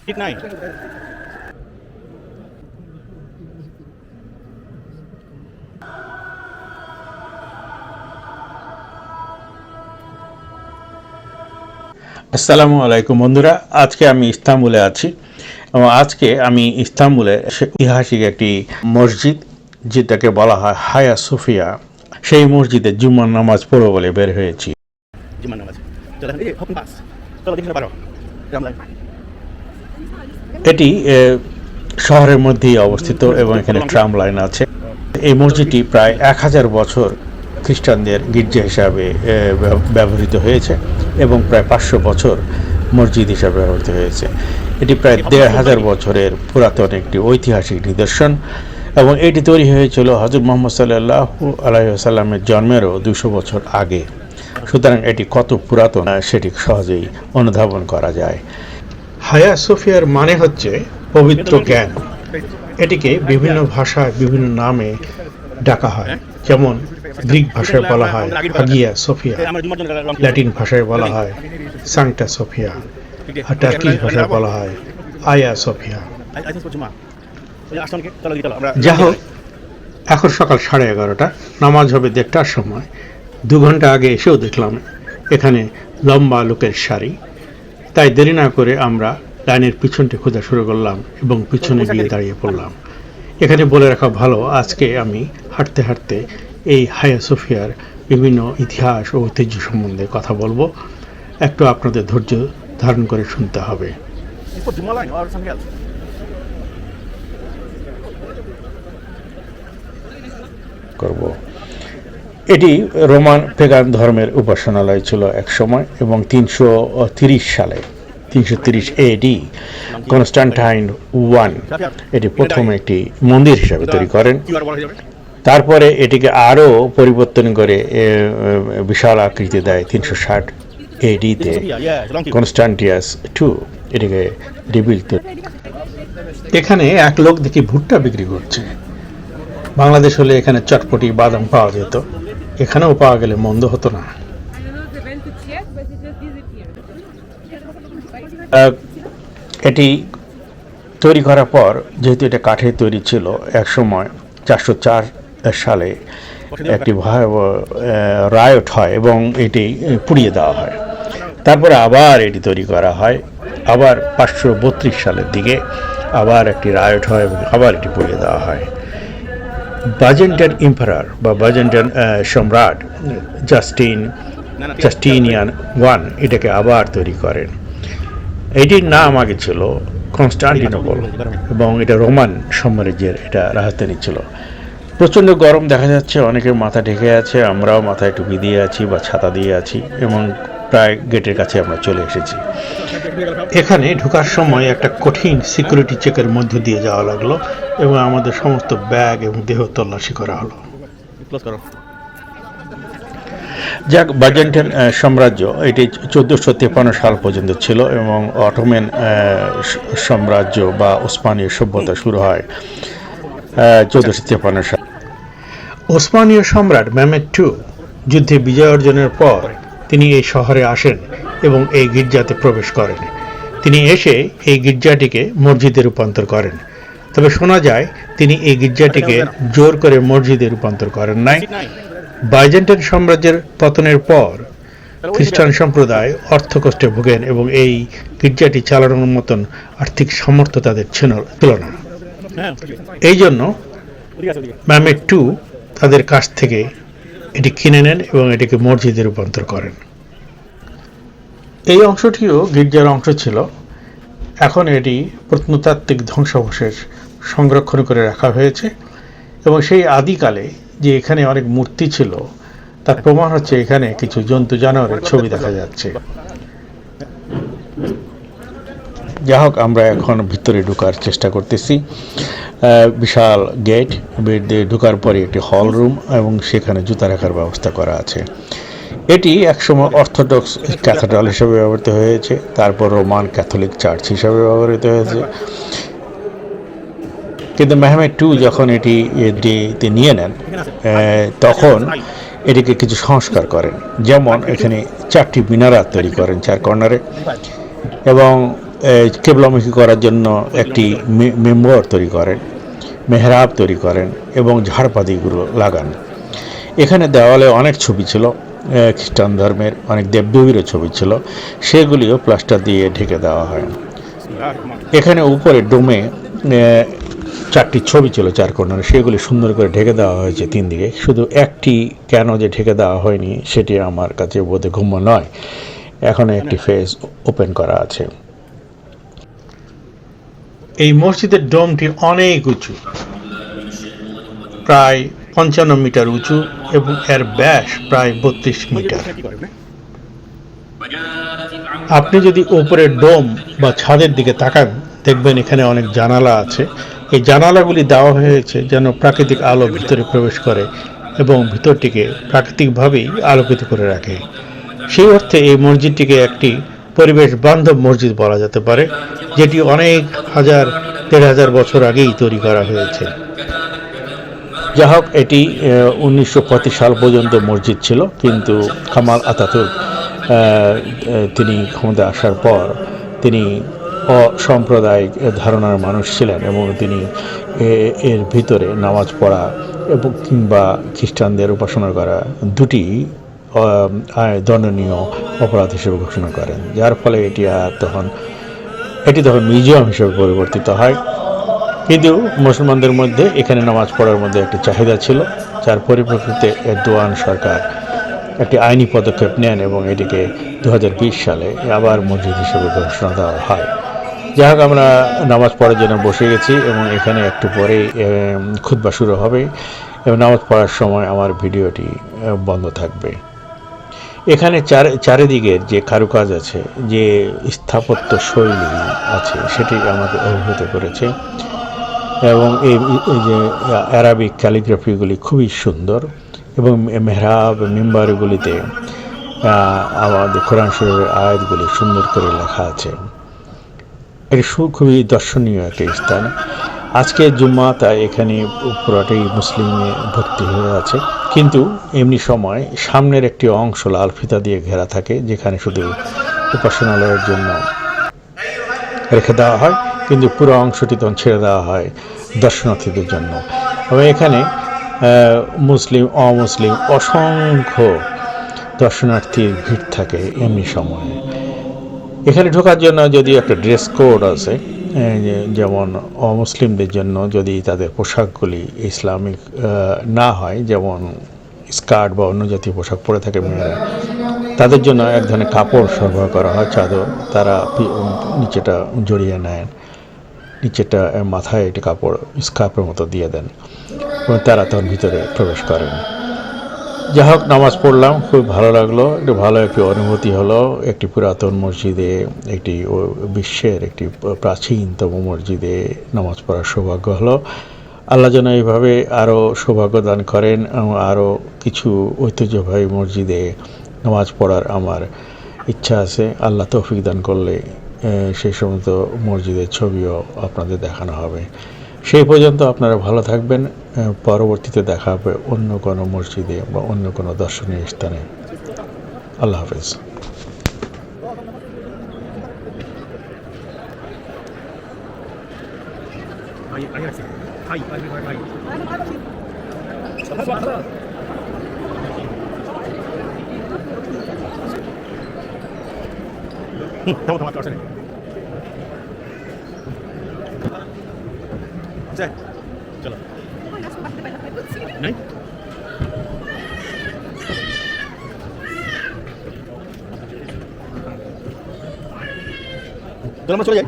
ঠিক নাই। আসসালামু আলাইকুম বন্ধুরা, আজকে আমি ইস্তাম্বুলে আছি এবং আজকে আমি ইস্তাম্বুলে ঐতিহাসিক একটি মসজিদ যেটাকে বলা হয় হায়া সোফিয়া, সেই মসজিদে জুম্মার নামাজ পড়ব বলে বের হয়েছি। জুম্মার নামাজ চলো এই হপন পাস চলো দেখতে পারো রামলাইন। এটি শহরের মধ্যেই অবস্থিত এবং এখানে ট্রাম লাইন আছে। এই মসজিদটি প্রায় 1000 বছর খ্রিস্টানদের গির্জা হিসাবে ব্যবহৃত হয়েছে এবং প্রায় 500 বছর মসজিদ হিসাবে ব্যবহৃত হয়েছে। এটি প্রায় 1500 বছরের পুরাতন একটি ঐতিহাসিক নিদর্শন এবং এটি তৈরি হয়েছিল হযরত মুহাম্মদ সাল্লাল্লাহু আলাইহি ওয়াসাল্লামের জন্মেরও 200 বছর আগে। সুতরাং এটি কত পুরাতন সেটি সহজেই অনুধাবন করা যায়। হায়া সোফিয়ার মানে হচ্ছে পবিত্র জ্ঞান। এটিকে বিভিন্ন ভাষায় বিভিন্ন নামে ডাকা হয়, যেমন গ্রিক ভাষায় বলা হয় হাগিয়া সোফিয়া, ল্যাটিন ভাষায় বলা হয় সান্টা সোফিয়া, আর টার্কিশ ভাষায় বলা হয় আয়া সোফিয়া। যাই হোক, এখন সকাল 11:30, নামাজ হবে 1:30টার সময়। 2 ঘন্টা আগে এসেও দেখলাম এখানে লম্বা লোকের সারি, তাই দেরি না করে আমরা লাইনের পিছনটি খোঁজা শুরু করলাম এবং পিছনে গিয়ে দাঁড়িয়ে পড়লাম। এখানে বলে রাখা ভালো, আজকে আমি হাঁটতে হাঁটতে এই হায়া সোফিয়ার বিভিন্ন ইতিহাস ও ঐতিহ্য সম্বন্ধে কথা বলবো। একটু আপনাদের ধৈর্য ধারণ করে শুনতে হবে। করব। এটি রোমান পেগান ধর্মের উপাসনালয় ছিল এক সময় এবং 330 এডি কনস্টান্টাইন I এটি প্রথম একটি মন্দির হিসাবে তৈরি করেন। তারপরে এটিকে আরও পরিবর্তন করে বিশাল আকৃতি দেয় 360 এডিতে কনস্টান্টিয়াস II এটিকে রিবিল্ড। এখানে এক লোক দেখি ভুট্টা বিক্রি করছে। বাংলাদেশ হলে এখানে চটপটি বাদাম পাওয়া যেত, এখানেও পাওয়া গেলে মন্দ হতো না। এটি তৈরি করার পর, যেহেতু এটা কাঠের তৈরি ছিল, এক সময় 404 সালে একটি ভয়াবহ রায়ট হয় এবং এটি পুড়িয়ে দেওয়া হয়। তারপরে আবার এটি তৈরি করা হয়, আবার 532 সালের দিকে আবার একটি রায়ট হয় এবং আবার এটি পুড়িয়ে দেওয়া হয়। বাইজেন্টাইন এম্পারার বা বাইজেন্টাইন সম্রাট জাস্টিনিয়ান I এটাকে আবার তৈরি করেন। এটির নাম আগে ছিল কনস্টান্টিনোপল এবং এটা রোমান সাম্রাজ্যের এটা রাজধানী ছিল। প্রচণ্ড গরম দেখা যাচ্ছে, অনেকের মাথা ঢেকে আছে, আমরাও মাথায় টুপি দিয়ে আছি বা ছাতা দিয়ে আছি এবং প্রায় গেটের কাছে আমরা চলে এসেছি। এখানে ঢোকার সময় একটা কঠিন সিকিউরিটি চেকের মধ্য দিয়ে যাওয়া লাগলো এবং আমাদের সমস্ত ব্যাগ এবং দেহ তল্লাশি করা হলো। যাক, বাইজেন্টাইন সাম্রাজ্য এটি 1453 সাল পর্যন্ত ছিল এবং অটোমান সাম্রাজ্য বা ওসমানীয় সভ্যতা শুরু হয় 1453 সাল। ওসমানীয় সম্রাট মেহমেট II যুদ্ধে বিজয় অর্জনের পর তিনি এই শহরে আসেন এবং এই গির্জাতে প্রবেশ করেন। তিনি এসে এই গির্জাটিকে মসজিদে রূপান্তর করেন, তবে শোনা যায় তিনি এই গির্জাটিকে জোর করে মসজিদে রূপান্তর করেন নাই। বাইজেন্টাইন সাম্রাজ্যের পতনের পর খ্রিস্টান সম্প্রদায় অর্থকষ্টে ভোগেন এবং এই গির্জাটি চালানোর মতন আর্থিক সামর্থ্য তাদের ছিল না। এই জন্য মেহমেট II তাদের কাছ থেকে এটি কিনে নেন এবং এটিকে মসজিদে রূপান্তর করেন। এই অংশটিও গির্জার অংশ ছিল। এখন এটি প্রত্নতাত্ত্বিক ধ্বংসাবশেষ সংরক্ষণ করে রাখা হয়েছে এবং সেই আদিকালে যে এখানে অনেক মূর্তি ছিল তার প্রমাণ হচ্ছে এখানে কিছু জন্তু জানোয়ারের ছবি দেখা যাচ্ছে। যাই হোক, আমরা এখন ভিতরে ঢোকার চেষ্টা করতেছি। বিশাল গেট দিয়ে ঢোকার পরে একটি হল রুম এবং সেখানে জুতা রাখার ব্যবস্থা করা আছে। এটি একসময় অর্থোডক্স ক্যাথেড্রাল হিসেবে ব্যবহৃত হয়েছে, তারপর রোমান ক্যাথলিক চার্চ হিসেবে ব্যবহৃত হয়েছে। কিন্তু মেহমেট II যখন এটিতে নিয়ে নেন তখন এটিকে কিছু সংস্কার করেন, যেমন এখানে 4টি মিনারাত তৈরি করেন 4 কর্নারে এবং কেবলামুখী করার জন্য একটি মেম্বর তৈরি করেন, মেহরাব তৈরি করেন এবং ঝাড়পাতিগুলো লাগান। এখানে দেওয়ালে অনেক ছবি ছিল, খ্রিস্টান ধর্মের অনেক দেবদেবীরও ছবি ছিল, সেগুলিও প্লাস্টার দিয়ে ঢেকে দেওয়া হয়। এখানে উপরে ডোমে চারটি ছবি ছিল চার কর্নারে, সেগুলি সুন্দর করে ঢেকে দেওয়া হয়েছে তিন দিকে। শুধু একটি কেন যে ঢেকে দেওয়া হয়নি সেটি আমার কাছে বোধগম্য নয়। এখন একটি ফেস ওপেন করা আছে। এই মসজিদের ডোমটি অনেক উঁচু, প্রায় 55 মিটার উঁচু এবং এর ব্যাস প্রায় 32 মিটার। আপনি যদি উপরের ডোম বা ছাদের দিকে তাকান, দেখবেন এখানে অনেক জানালা আছে। এই জানালাগুলি দেওয়া হয়েছে যেন প্রাকৃতিক আলো ভিতরে প্রবেশ করে এবং ভিতরটিকে প্রাকৃতিকভাবেই আলোকিত করে রাখে। সেই অর্থে এই মসজিদটিকে একটি পরিবেশ বান্ধব মসজিদ বলা যেতে পারে, যেটি অনেক হাজার 1500 বছর আগেই তৈরি করা হয়েছে। যা হোক, এটি 1935 সাল পর্যন্ত মসজিদ ছিল, কিন্তু কামাল আতাতুর্ক তিনি ক্ষমতায় আসার পর তিনি অসাম্প্রদায়িক ধারণার মানুষ ছিলেন এবং তিনি এর ভিতরে নামাজ পড়া এবং কিংবা খ্রিস্টানদের উপাসনা করা দুটি দণ্ডনীয় অপরাধ হিসেবে ঘোষণা করেন, যার ফলে এটি তখন মিউজিয়াম হিসেবে পরিবর্তিত হয়। কিন্তু মুসলমানদের মধ্যে এখানে নামাজ পড়ার মধ্যে একটি চাহিদা ছিল, যার পরিপ্রেক্ষিতে এরদোয়ান সরকার একটি আইনি পদক্ষেপ নেন এবং এটিকে 2020 সালে আবার মসজিদ হিসেবে ঘোষণা দেওয়া হয়। যাই হোক, আমরা নামাজ পড়ার জন্য বসে গেছি এবং এখানে একটু পরেই খুতবা শুরু হবে এবং নামাজ পড়ার সময় আমার ভিডিওটি বন্ধ থাকবে। এখানে চারিদিকের যে কারুকাজ আছে, যে স্থাপত্য শৈলী আছে, সেটি আমাকে অভিভূত করেছে এবং এই যে অ্যারাবিক ক্যালিগ্রাফিগুলি খুবই সুন্দর এবং মেহরাব মিম্বারগুলিতে আমাদের কোরআন শরীফের আয়াতগুলি সুন্দর করে লেখা আছে। এটি খুবই দর্শনীয় একটি স্থান। আজকে জুম্মা, তাই এখানে পুরোটাই মুসলিমে ভর্তি হয়ে আছে, কিন্তু এমনি সময় সামনের একটি অংশ লাল ফিতা দিয়ে ঘেরা থাকে, যেখানে শুধু উপাসনালয়ের জন্য রেখে দেওয়া হয়, কিন্তু পুরো অংশটি তখন ছেড়ে দেওয়া হয় দর্শনার্থীদের জন্য। এবং এখানে মুসলিম অমুসলিম অসংখ্য দর্শনার্থীর ভিড় থাকে এমনি সময়ে। এখানে ঢোকার জন্য যদি একটা ড্রেস কোড আছে, যেমন অমুসলিমদের জন্য যদি তাদের পোশাকগুলি ইসলামিক না হয়, যেমন স্কার্ট বা অন্য জাতীয় পোশাক পরে থাকে মেয়েরা, তাদের জন্য এক ধরনের কাপড় সরবরাহ করা হয়, চাদর। তারা নিচেটা জড়িয়ে নেন, নিচেটা মাথায় একটি কাপড় স্কার্ফের মতো দিয়ে দেন এবং তারা তখন ভিতরে প্রবেশ করেন। যাই হোক, নামাজ পড়লাম, খুব ভালো লাগলো, একটু ভালো একটি অনুভূতি হলো। একটি পুরাতন মসজিদে, একটি বিশ্বের একটি প্রাচীনতম মসজিদে নামাজ পড়ার সৌভাগ্য হলো। আল্লাহ যেন এইভাবে আরও সৌভাগ্য দান করেন এবং আরও কিছু ঐতিহ্যবাহী মসজিদে নামাজ পড়ার আমার ইচ্ছা আছে। আল্লাহ তৌফিক দান করলে সেই সমস্ত মসজিদের ছবিও আপনাদের দেখানো হবে। সেই পর্যন্ত আপনারা ভালো থাকবেন। পরবর্তীতে দেখা হবে অন্য কোনো মসজিদে বা অন্য কোনো দর্শনীয় স্থানে। আল্লাহ হাফেজ। चलो नहीं चलो আমরা চলে যাই।